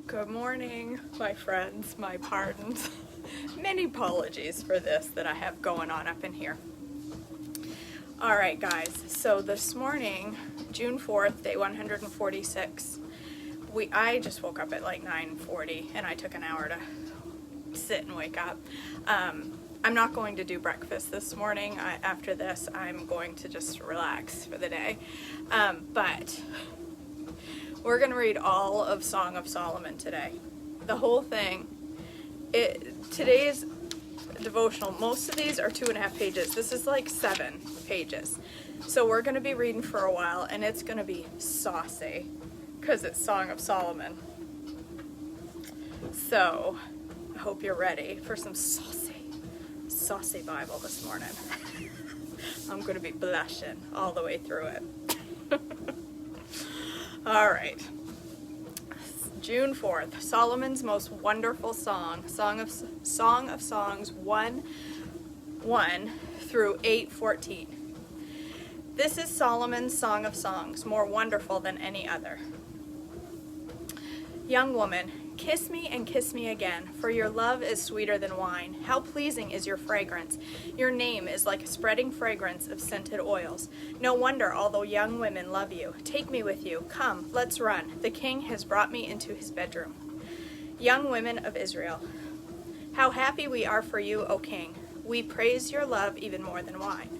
Good morning, my friends, my pardons. Many apologies for this that I have going on up in here. All right, guys, so this morning, June 4th, day 146, I just woke up at like 9:40 and I took an hour to sit and wake up. I'm not going to do breakfast this morning. After this, I'm going to just relax for the day. But we're going to read all of Song of Solomon today. The whole thing. Today's devotional, most of these are 2.5 pages. This is like 7 pages. So we're going to be reading for a while, and it's going to be saucy because it's Song of Solomon. So I hope you're ready for some saucy Bible this morning. I'm going to be blushing all the way through it. All right. June 4th, Solomon's most wonderful song, Song of Songs 1 through 8:14. This is Solomon's Song of Songs, more wonderful than any other. Young woman, kiss me and kiss me again, for your love is sweeter than wine. How pleasing is your fragrance. Your name is like a spreading fragrance of scented oils. No wonder all the young women love you. Take me with you. Come, let's run. The king has brought me into his bedroom. Young women of Israel, how happy we are for you, O king. We praise your love even more than wine.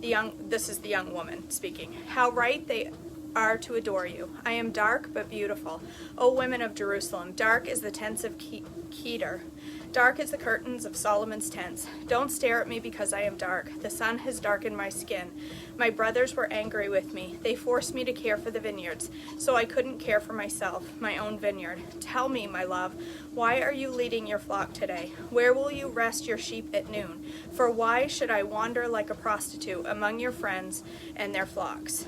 This is the young woman speaking. How right they are to adore you. I am dark but beautiful. O women of Jerusalem, dark is the tents of Kedar. Dark is the curtains of Solomon's tents. Don't stare at me because I am dark. The sun has darkened my skin. My brothers were angry with me. They forced me to care for the vineyards, so I couldn't care for myself, my own vineyard. Tell me, my love, why are you leading your flock today? Where will you rest your sheep at noon? For why should I wander like a prostitute among your friends and their flocks?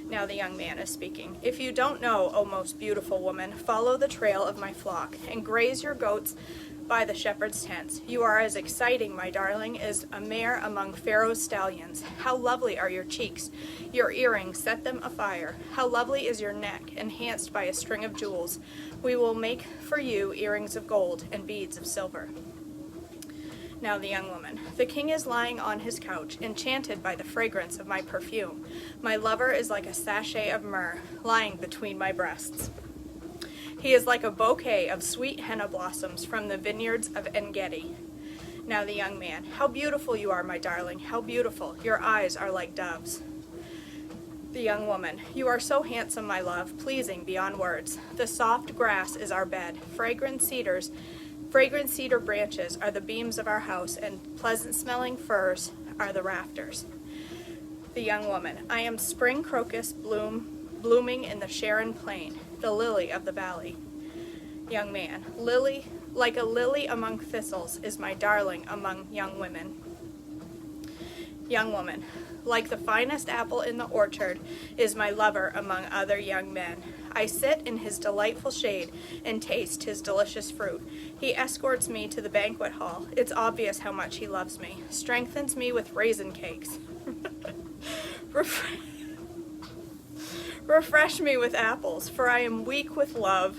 Now the young man is speaking. If you don't know, O most beautiful woman, follow the trail of my flock and graze your goats by the shepherd's tents. You are as exciting, my darling, as a mare among Pharaoh's stallions. How lovely are your cheeks. Your earrings set them afire. How lovely is your neck, enhanced by a string of jewels. We will make for you earrings of gold and beads of silver. Now the young woman. The king is lying on his couch, enchanted by the fragrance of my perfume. My lover is like a sachet of myrrh, lying between my breasts. He is like a bouquet of sweet henna blossoms from the vineyards of En-Gedi. Now the young man. How beautiful you are, my darling, how beautiful. Your eyes are like doves. The young woman. You are so handsome, my love, pleasing beyond words. The soft grass is our bed. Fragrant cedar branches are the beams of our house, and pleasant-smelling firs are the rafters. The young woman. I am spring crocus blooming in the Sharon plain, the lily of the valley. Young man. Lily, like a lily among thistles, is my darling among young women. Young woman. Like the finest apple in the orchard is my lover among other young men. I sit in his delightful shade and taste his delicious fruit. He escorts me to the banquet hall. It's obvious how much he loves me. Strengthens me with raisin cakes. Refresh me with apples, for I am weak with love.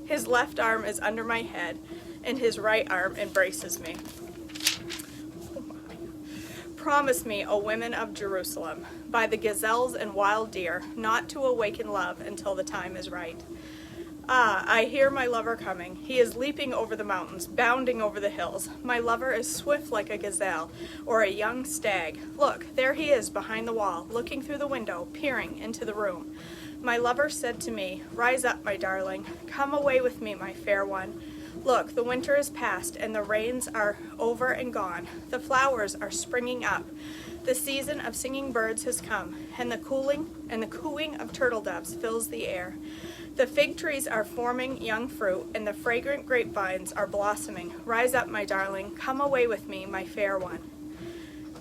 His left arm is under my head, and his right arm embraces me. Promise me, O women of Jerusalem, by the gazelles and wild deer, not to awaken love until the time is right. Ah, I hear my lover coming. He is leaping over the mountains, bounding over the hills. My lover is swift like a gazelle or a young stag. Look, there he is behind the wall, looking through the window, peering into the room. My lover said to me, Rise up, my darling. Come away with me, my fair one. Look, the winter is past, and the rains are over and gone. The flowers are springing up. The season of singing birds has come, and the cooing of turtle doves fills the air. The fig trees are forming young fruit, and the fragrant grapevines are blossoming. Rise up, my darling. Come away with me, my fair one.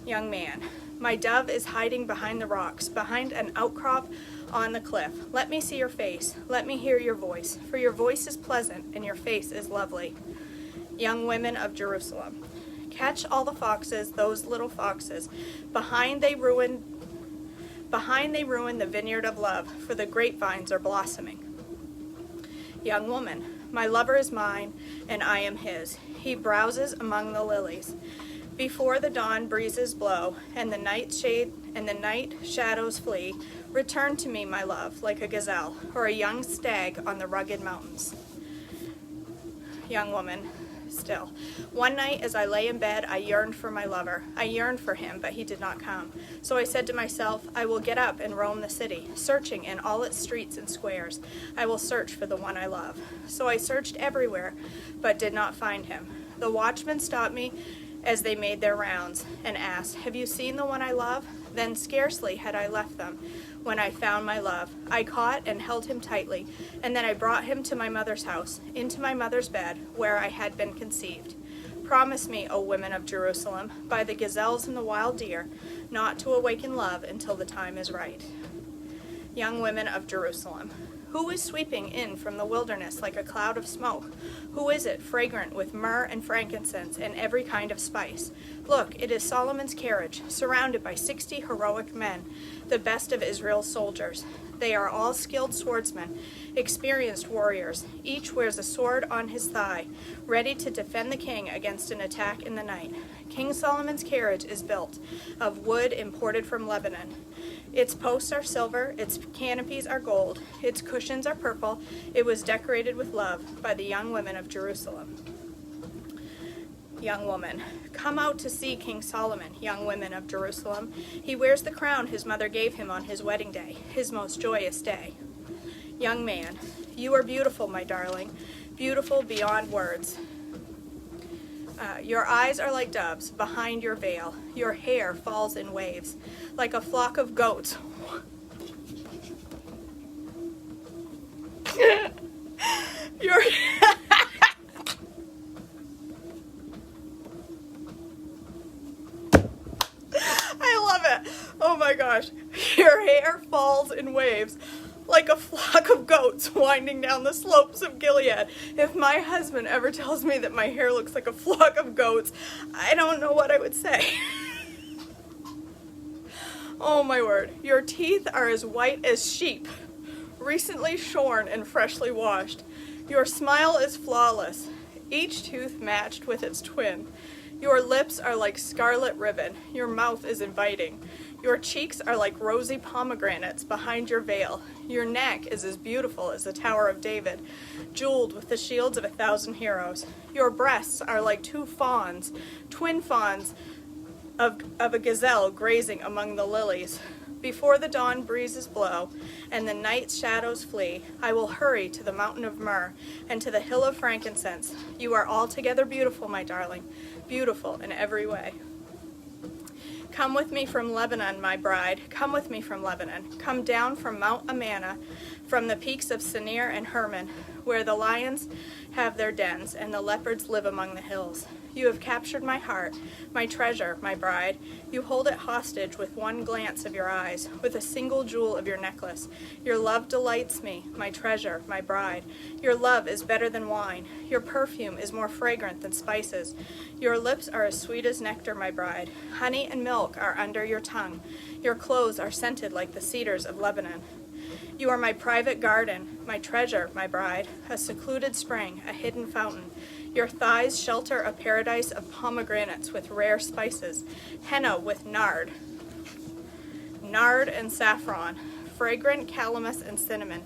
Young man. My dove is hiding behind the rocks, behind an outcrop on the cliff. Let me see your face. Let me hear your voice, for your voice is pleasant and your face is lovely. Young women of Jerusalem. Catch all the foxes, those little foxes. Behind they ruin the vineyard of love, for the grapevines are blossoming. Young woman, my lover is mine, and I am his. He browses among the lilies. Before the dawn breezes blow, and the night shadows flee, return to me, my love, like a gazelle, or a young stag on the rugged mountains. Young woman, still. One night as I lay in bed, I yearned for my lover. I yearned for him, but he did not come. So I said to myself, I will get up and roam the city, searching in all its streets and squares. I will search for the one I love. So I searched everywhere, but did not find him. The watchmen stopped me as they made their rounds, and asked, have you seen the one I love? Then scarcely had I left them, when I found my love. I caught and held him tightly, and then I brought him to my mother's house, into my mother's bed, where I had been conceived. Promise me, O women of Jerusalem, by the gazelles and the wild deer, not to awaken love until the time is right. Young women of Jerusalem, who is sweeping in from the wilderness like a cloud of smoke? Who is it, fragrant with myrrh and frankincense and every kind of spice? Look, it is Solomon's carriage, surrounded by 60 heroic men, the best of Israel's soldiers. They are all skilled swordsmen, experienced warriors. Each wears a sword on his thigh, ready to defend the king against an attack in the night. King Solomon's carriage is built of wood imported from Lebanon. Its posts are silver, its canopies are gold, its cushions are purple. It was decorated with love by the young women of Jerusalem. Young woman, come out to see King Solomon, young women of Jerusalem. He wears the crown his mother gave him on his wedding day, his most joyous day. Young man, you are beautiful, my darling, beautiful beyond words. Your eyes are like doves behind your veil. Your hair falls in waves, like a flock of goats. Your I love it. Oh my gosh. Your hair falls in waves, like a flock of goats winding down the slopes of Gilead. If my husband ever tells me that my hair looks like a flock of goats, I don't know what I would say. Oh my word. Your teeth are as white as sheep, recently shorn and freshly washed. Your smile is flawless, each tooth matched with its twin. Your lips are like scarlet ribbon. Your mouth is inviting. Your cheeks are like rosy pomegranates behind your veil. Your neck is as beautiful as the Tower of David, jeweled with the shields of 1,000 heroes. Your breasts are like two fawns, twin fawns of a gazelle grazing among the lilies. Before the dawn breezes blow and the night shadows flee, I will hurry to the mountain of myrrh and to the hill of frankincense. You are altogether beautiful, my darling, beautiful in every way. Come with me from Lebanon, my bride. Come with me from Lebanon. Come down from Mount Amana, from the peaks of Senir and Hermon, where the lions have their dens and the leopards live among the hills. You have captured my heart, my treasure, my bride. You hold it hostage with one glance of your eyes, with a single jewel of your necklace. Your love delights me, my treasure, my bride. Your love is better than wine. Your perfume is more fragrant than spices. Your lips are as sweet as nectar, my bride. Honey and milk are under your tongue. Your clothes are scented like the cedars of Lebanon. You are my private garden, my treasure, my bride, a secluded spring, a hidden fountain. Your thighs shelter a paradise of pomegranates with rare spices, henna with nard and saffron, fragrant calamus and cinnamon,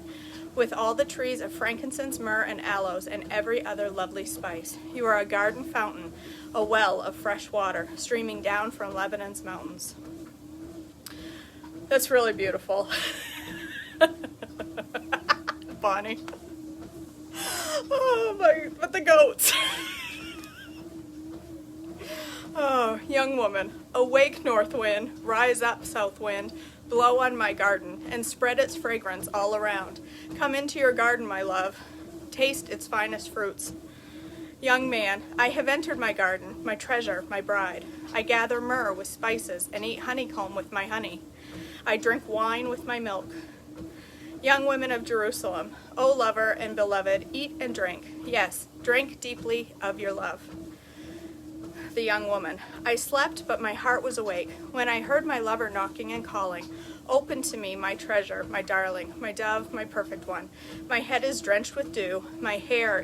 with all the trees of frankincense, myrrh, and aloes, and every other lovely spice. You are a garden fountain, a well of fresh water, streaming down from Lebanon's mountains. That's really beautiful. Bonnie. Oh my, but the goats. Oh, young woman, awake, north wind, rise up, south wind, blow on my garden, and spread its fragrance all around. Come into your garden, my love, taste its finest fruits. Young man, I have entered my garden, my treasure, my bride. I gather myrrh with spices and eat honeycomb with my honey. I drink wine with my milk. Young women of Jerusalem, O lover and beloved, eat and drink. Yes, drink deeply of your love. the young woman. I slept, but my heart was awake when I heard my lover knocking and calling. Open to me, my treasure, my darling, my dove, my perfect one. My head is drenched with dew, my hair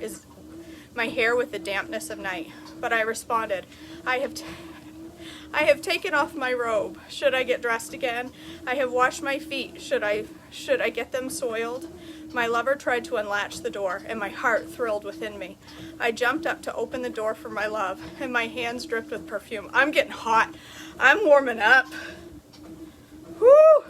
with the dampness of night. But I responded, I have taken off my robe. Should I get dressed again? I have washed my feet. Should I get them soiled? My lover tried to unlatch the door, and my heart thrilled within me. I jumped up to open the door for my love, and my hands dripped with perfume. I'm getting hot. I'm warming up. Whoo!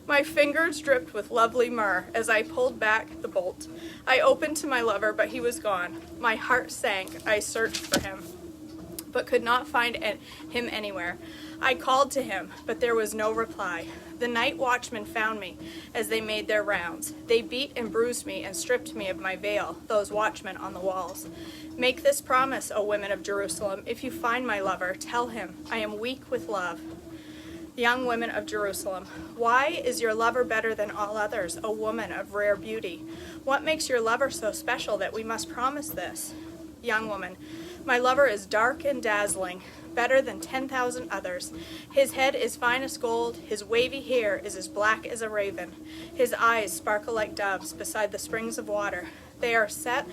My fingers dripped with lovely myrrh as I pulled back the bolt. I opened to my lover, but he was gone. My heart sank. I searched for him, but could not find him anywhere. I called to him, but there was no reply. The night watchmen found me as they made their rounds. They beat and bruised me and stripped me of my veil, those watchmen on the walls. Make this promise, O women of Jerusalem. If you find my lover, tell him, I am weak with love. Young women of Jerusalem, why is your lover better than all others, O woman of rare beauty? What makes your lover so special that we must promise this? Young woman, my lover is dark and dazzling, better than 10,000 others. His head is fine as gold, his wavy hair is as black as a raven. His eyes sparkle like doves beside the springs of water. They are set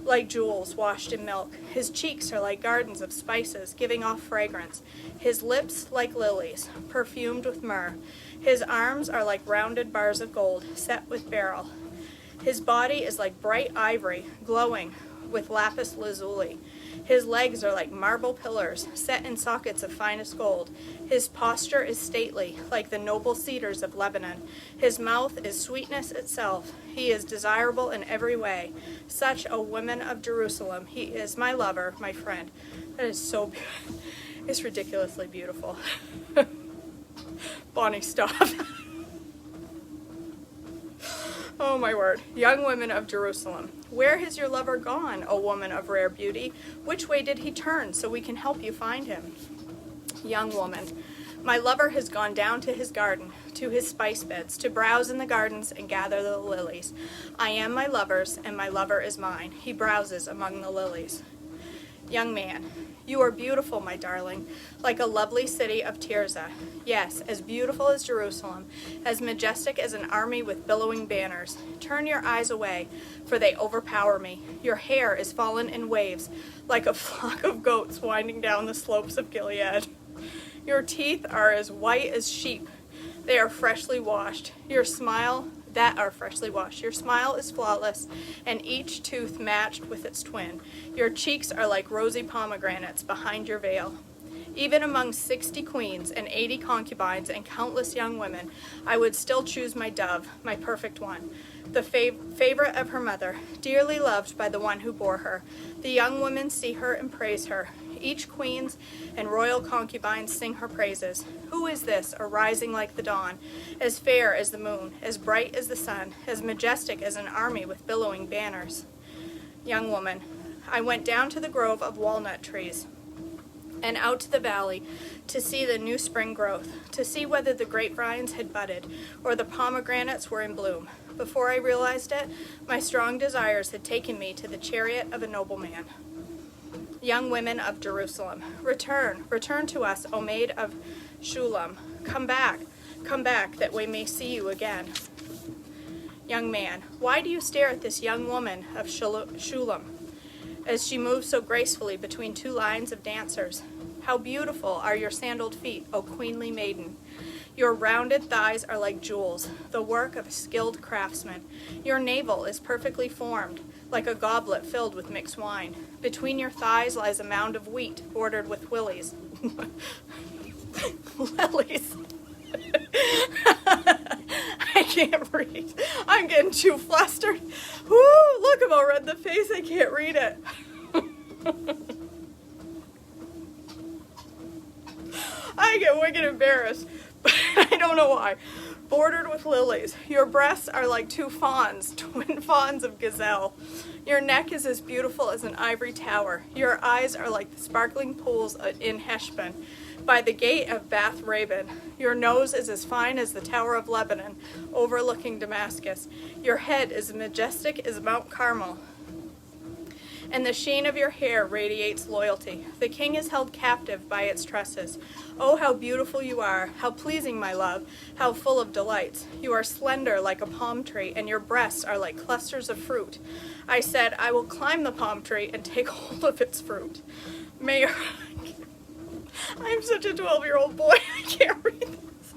like jewels washed in milk. His cheeks are like gardens of spices, giving off fragrance. His lips like lilies, perfumed with myrrh. His arms are like rounded bars of gold, set with beryl. His body is like bright ivory, glowing with lapis lazuli. His legs are like marble pillars, set in sockets of finest gold. His posture is stately, like the noble cedars of Lebanon. His mouth is sweetness itself. He is desirable in every way. Such a woman of Jerusalem. He is my lover, my friend. That is so beautiful. It's ridiculously beautiful. Bonnie, stop. Oh my word. Young women of Jerusalem, where has your lover gone, O woman of rare beauty? Which way did he turn so we can help you find him? Young woman, my lover has gone down to his garden, to his spice beds, to browse in the gardens and gather the lilies. I am my lover's, and my lover is mine. He browses among the lilies. Young man, you are beautiful, my darling, like a lovely city of Tirzah. Yes, as beautiful as Jerusalem, as majestic as an army with billowing banners. Turn your eyes away, for they overpower me. Your hair is fallen in waves, like a flock of goats winding down the slopes of Gilead. Your teeth are as white as sheep. They are freshly washed. Your smile is flawless, and each tooth matched with its twin. Your cheeks are like rosy pomegranates behind your veil. Even among 60 queens and 80 concubines and countless young women, I would still choose my dove, my perfect one, the favorite of her mother, dearly loved by the one who bore her. The young women see her and praise her. Each queen's and royal concubines sing her praises. Who is this, arising like the dawn, as fair as the moon, as bright as the sun, as majestic as an army with billowing banners? Young woman, I went down to the grove of walnut trees and out to the valley to see the new spring growth, to see whether the grapevines had budded or the pomegranates were in bloom. Before I realized it, my strong desires had taken me to the chariot of a nobleman. Young women of Jerusalem, return to us, O maid of Shulam. Come back, that we may see you again. Young man, why do you stare at this young woman of Shulam as she moves so gracefully between two lines of dancers? How beautiful are your sandaled feet, O queenly maiden. Your rounded thighs are like jewels, the work of a skilled craftsman. Your navel is perfectly formed, like a goblet filled with mixed wine. Between your thighs lies a mound of wheat bordered with lilies. Lilies. I can't read. I'm getting too flustered. Woo, look, I'm all red in the face. I can't read it. I get wicked embarrassed, but I don't know why. Bordered with lilies. Your breasts are like two fawns, twin fawns of gazelle. Your neck is as beautiful as an ivory tower. Your eyes are like the sparkling pools in Heshbon, by the gate of Bath Raven. Your nose is as fine as the Tower of Lebanon, overlooking Damascus. Your head is majestic as Mount Carmel, and the sheen of your hair radiates loyalty. The king is held captive by its tresses. Oh, how beautiful you are, how pleasing, my love, how full of delights. You are slender like a palm tree, and your breasts are like clusters of fruit. I said, I will climb the palm tree and take hold of its fruit. May your... I'm such a 12-year-old boy, I can't read this.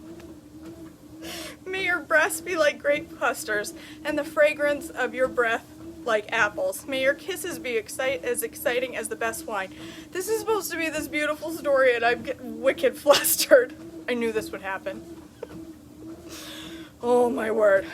May your breasts be like grape clusters, and the fragrance of your breath like apples. May your kisses be as exciting as the best wine. This is supposed to be this beautiful story, and I'm getting wicked flustered. I knew this would happen. Oh my word.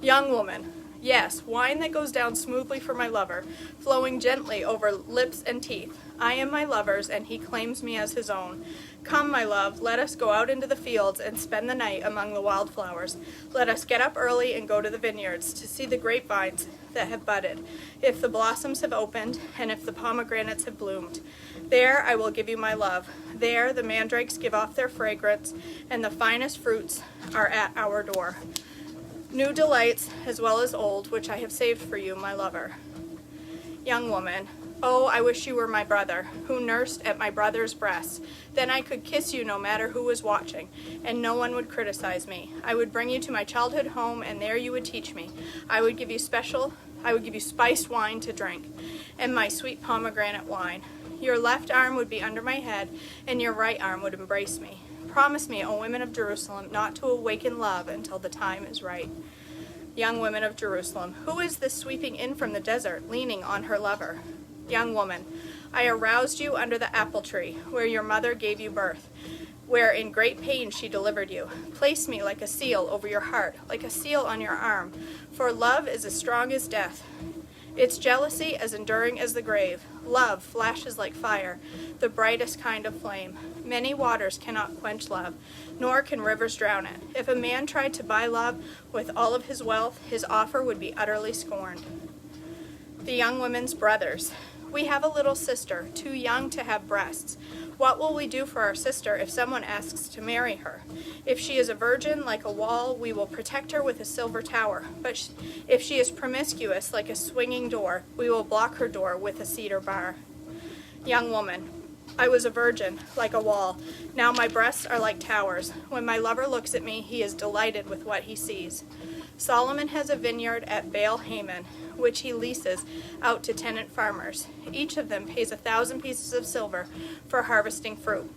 Young woman. Yes, wine that goes down smoothly for my lover, flowing gently over lips and teeth. I am my lover's, and he claims me as his own. Come, my love, let us go out into the fields and spend the night among the wildflowers. Let us get up early and go to the vineyards to see the grapevines that have budded, if the blossoms have opened, and if the pomegranates have bloomed. There I will give you my love. There the mandrakes give off their fragrance, and the finest fruits are at our door. New delights as well as old, which I have saved for you, my lover. Young woman. Oh, I wish you were my brother, who nursed at my brother's breast. Then I could kiss you no matter who was watching, and no one would criticize me. I would bring you to my childhood home, and there you would teach me. I would give you spiced wine to drink, and my sweet pomegranate wine. Your left arm would be under my head, and your right arm would embrace me. Promise me, O women of Jerusalem, not to awaken love until the time is right. Young women of Jerusalem, who is this sweeping in from the desert, leaning on her lover? Young woman, I aroused you under the apple tree, where your mother gave you birth, where in great pain she delivered you. Place me like a seal over your heart, like a seal on your arm, for love is as strong as death, its jealousy as enduring as the grave. Love flashes like fire, the brightest kind of flame. Many waters cannot quench love, nor can rivers drown it. If a man tried to buy love with all of his wealth, his offer would be utterly scorned. The young women's brothers. We have a little sister, too young to have breasts. What will we do for our sister if someone asks to marry her? If she is a virgin like a wall, we will protect her with a silver tower. But if she is promiscuous like a swinging door, we will block her door with a cedar bar. Young woman, I was a virgin, like a wall. Now my breasts are like towers. When my lover looks at me, he is delighted with what he sees. Solomon has a vineyard at Baal Haman, which he leases out to tenant farmers. Each of them pays 1,000 pieces of silver for harvesting fruit.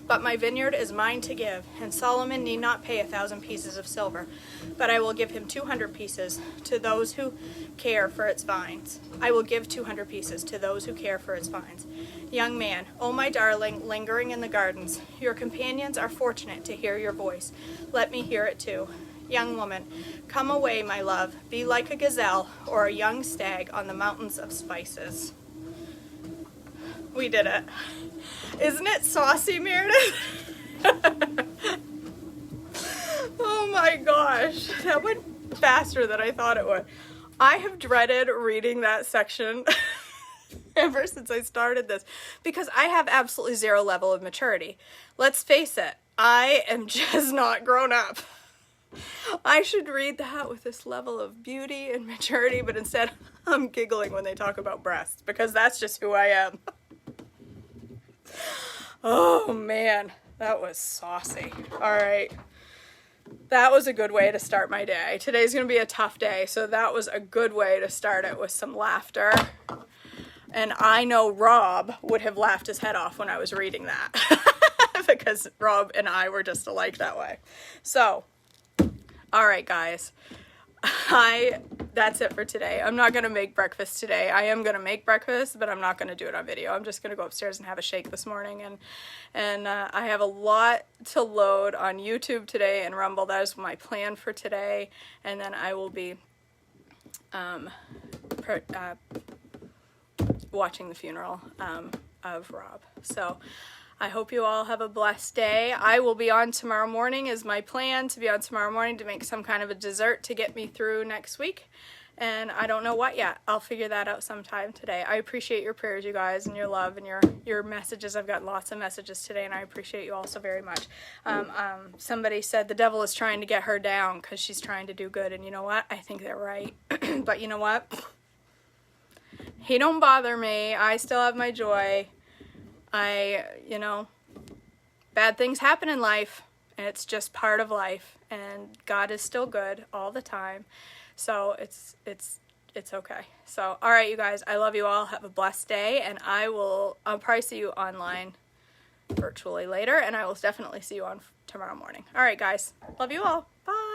But my vineyard is mine to give, and Solomon need not pay 1,000 pieces of silver, but I will give him 200 pieces to those who care for its vines. I will give 200 pieces to those who care for its vines. Young man, oh my darling, lingering in the gardens, your companions are fortunate to hear your voice. Let me hear it too. Young woman, come away, my love. Be like a gazelle or a young stag on the mountains of spices. We did it. Isn't it saucy, Meredith? Oh my gosh. That went faster than I thought it would. I have dreaded reading that section ever since I started this because I have absolutely zero level of maturity. Let's face it, I am just not grown up. I should read that with this level of beauty and maturity, but instead I'm giggling when they talk about breasts because that's just who I am. Oh man, that was saucy. All right. That was a good way to start my day. Today's going to be a tough day, so that was a good way to start it with some laughter. And I know Rob would have laughed his head off when I was reading that because Rob and I were just alike that way. So, all right, guys, that's it for today. I'm not going to make breakfast today. I am going to make breakfast, but I'm not going to do it on video. I'm just going to go upstairs and have a shake this morning. And I have a lot to load on YouTube today and Rumble. That is my plan for today. And then I will be watching the funeral of Rob. So I hope you all have a blessed day. I will be on tomorrow morning is my plan, to be on tomorrow morning to make some kind of a dessert to get me through next week. And I don't know what yet. I'll figure that out sometime today. I appreciate your prayers, you guys, and your love and your messages. I've gotten lots of messages today, and I appreciate you all so very much. Somebody said the devil is trying to get her down because she's trying to do good. And you know what? I think they're right. But you know what? He don't bother me. I still have my joy. Bad things happen in life, and it's just part of life, and God is still good all the time. So it's okay. So, all right, you guys, I love you all. Have a blessed day, and I'll probably see you online virtually later, and I will definitely see you on tomorrow morning. All right, guys, love you all. Bye.